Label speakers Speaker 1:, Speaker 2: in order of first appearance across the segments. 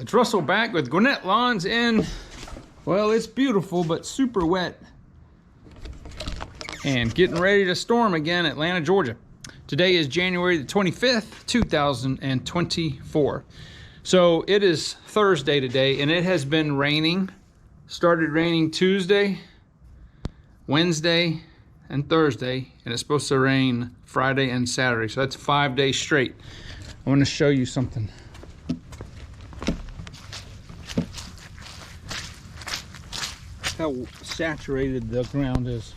Speaker 1: It's Russell back with Gwinnett Lawns in, well, it's beautiful, but super wet. And getting ready to storm again, Atlanta, Georgia. Today is January the 25th, 2024. So it is Thursday today, and it has been raining. Started raining Tuesday, Wednesday, and Thursday, and it's supposed to rain Friday and Saturday. So that's 5 days straight. I want to show you something. How saturated the ground is.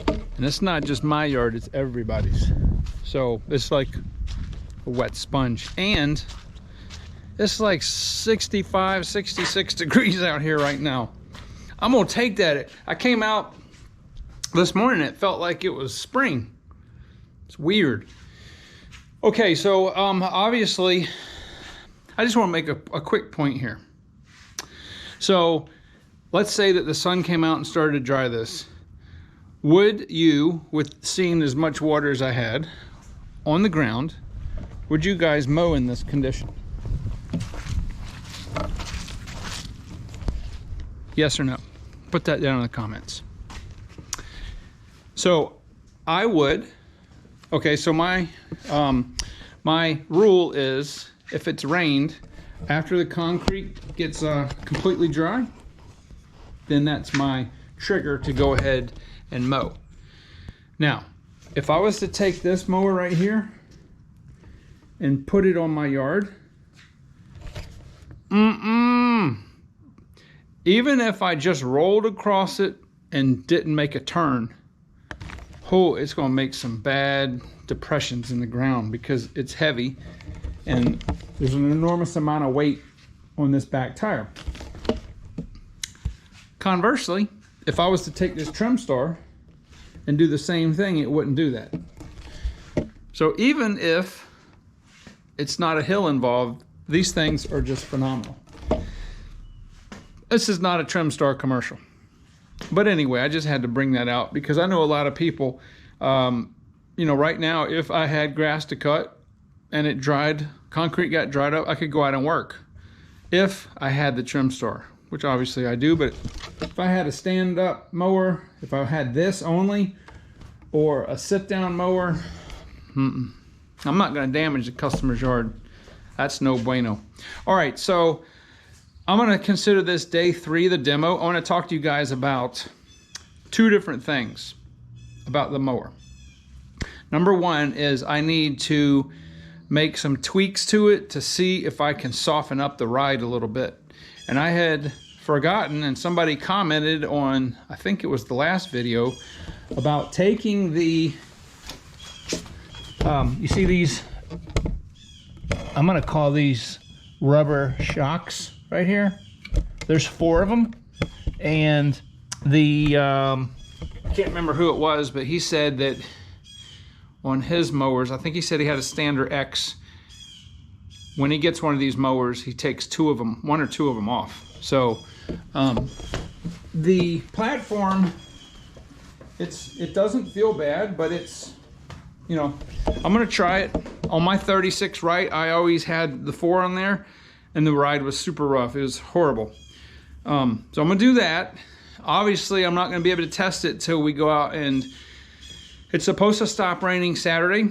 Speaker 1: And it's not just my yard, it's everybody's. So it's like a wet sponge. And it's like 65, 66 degrees out here right now. I'm gonna take that. I came out this morning, it felt like it was spring. It's weird. Okay, so obviously, I just want to make a quick point here. So let's say that the sun came out and started to dry this. Would you, with seeing as much water as I had on the ground, would you guys mow in this condition? Yes or no? Put that down in the comments. So I would. Okay, so my rule is, if it's rained, after the concrete gets completely dry, then that's my trigger to go ahead and mow. Now, if I was to take this mower right here and put it on my yard, even if I just rolled across it and didn't make a turn, oh, it's gonna make some bad depressions in the ground because it's heavy and there's an enormous amount of weight on this back tire. Conversely, if I was to take this trim star and do the same thing, it wouldn't do that. So even if it's not a hill involved, these things are just phenomenal. This is not a trim star commercial. But anyway, I just had to bring that out because I know a lot of people, you know, right now, if I had grass to cut and it dried, concrete got dried up, I could go out and work. If I had the trim star, which obviously I do, but if I had a stand-up mower, if I had this only, or a sit-down mower, I'm not gonna damage the customer's yard. That's no bueno. All right, so I'm gonna consider this day 3 of the demo. I wanna talk to you guys about 2 different things about the mower. Number 1 is I need to make some tweaks to it to see if I can soften up the ride a little bit. And I had forgotten, and somebody commented on, I think it was the last video, about taking the, you see these, I'm gonna call these rubber shocks right here. There's 4 of them, and the I can't remember who it was, but he said that on his mowers, I think he said he had a Stander X, when he gets one of these mowers, he takes 2 of them, 1 or 2 of them off. So the platform, it doesn't feel bad, but it's, you know, I'm gonna try it on my 36 Wright. I always had the 4 on there, and the ride was super rough. It was horrible. So I'm gonna do that. Obviously, I'm not gonna be able to test it till we go out, and it's supposed to stop raining Saturday,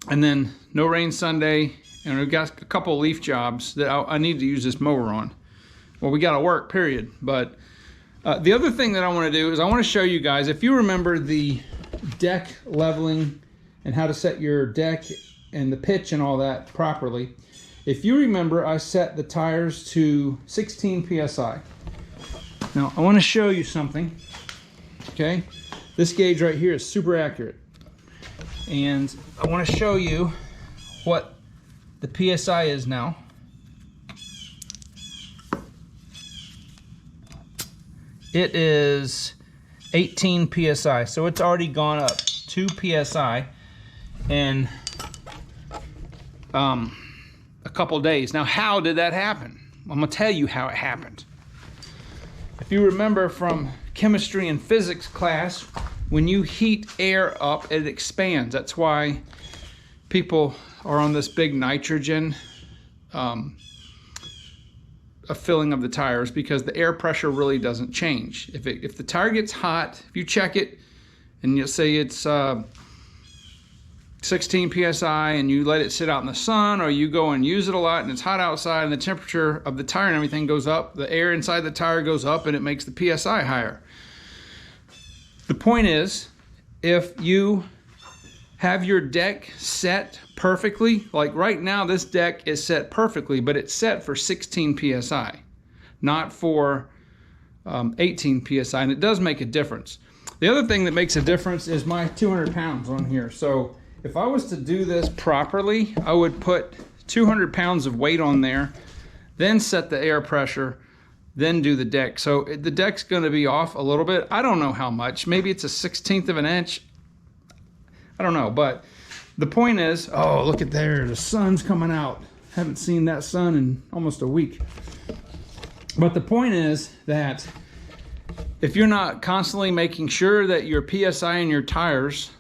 Speaker 1: and then no rain Sunday, and we've got a couple of leaf jobs that I need to use this mower on. Well, we gotta work, period. But the other thing that I wanna do is I wanna show you guys, if you remember the deck leveling and how to set your deck and the pitch and all that properly, if you remember, I set the tires to 16 PSI. Now, I wanna show you something, okay? This gauge right here is super accurate. And I wanna show you what the PSI is now. It is 18 PSI, so it's already gone up 2 PSI in a couple days. Now, how did that happen? I'm gonna tell you how it happened. If you remember from chemistry and physics class, when you heat air up, it expands. That's why people are on this big nitrogen a filling of the tires, because the air pressure really doesn't change. If the tire gets hot, if you check it and you'll say it's 16 psi and you let it sit out in the sun, or you go and use it a lot and it's hot outside and the temperature of the tire and everything goes up, the air inside the tire goes up and it makes the psi higher. The point is, if you have your deck set perfectly, like right now this deck is set perfectly, but it's set for 16 psi, not for 18 psi, and it does make a difference. The other thing that makes a difference is my 200 pounds on here. So if I was to do this properly, I would put 200 pounds of weight on there, then set the air pressure, then do the deck. So the deck's gonna be off a little bit. I don't know how much, maybe it's a 1/16 of an inch. I don't know, but the point is, oh, look at there, the sun's coming out. Haven't seen that sun in almost a week. But the point is that if you're not constantly making sure that your PSI in your tires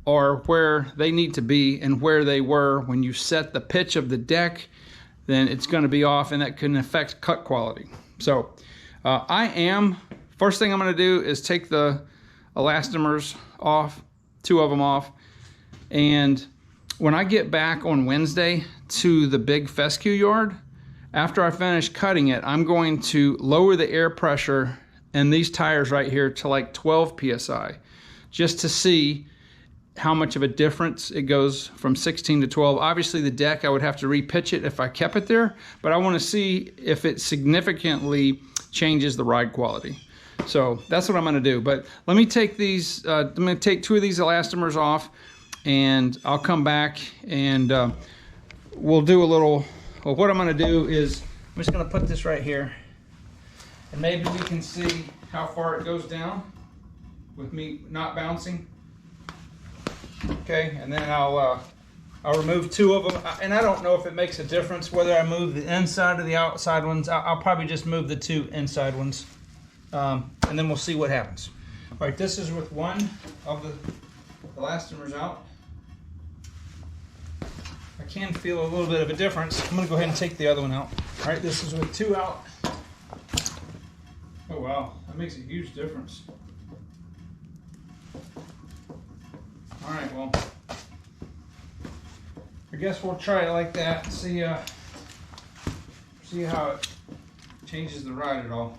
Speaker 1: are where they need to be and where they were when you set the pitch of the deck, then it's going to be off, and that can affect cut quality. So first thing I'm going to do is take the elastomers off, 2 of them off. And when I get back on Wednesday to the big fescue yard, after I finish cutting it, I'm going to lower the air pressure in these tires right here to like 12 psi, just to see how much of a difference it goes from 16 to 12. Obviously the deck, I would have to repitch it if I kept it there, but I want to see if it significantly changes the ride quality. So that's what I'm going to do. But let me take these, I'm going to take 2 of these elastomers off, and I'll come back and we'll do a little, well, what I'm going to do is I'm just going to put this right here, and maybe we can see how far it goes down with me not bouncing. Okay, and then I'll remove 2 of them, and I don't know if it makes a difference whether I move the inside or the outside ones. I'll probably just move the 2 inside ones, and then we'll see what happens. All right, this is with one of the elastomers out. I can feel a little bit of a difference. I'm gonna go ahead and take the other one out. All right, this is with 2 out. Oh wow, that makes a huge difference. All right, well, I guess we'll try it like that and see how it changes the ride at all.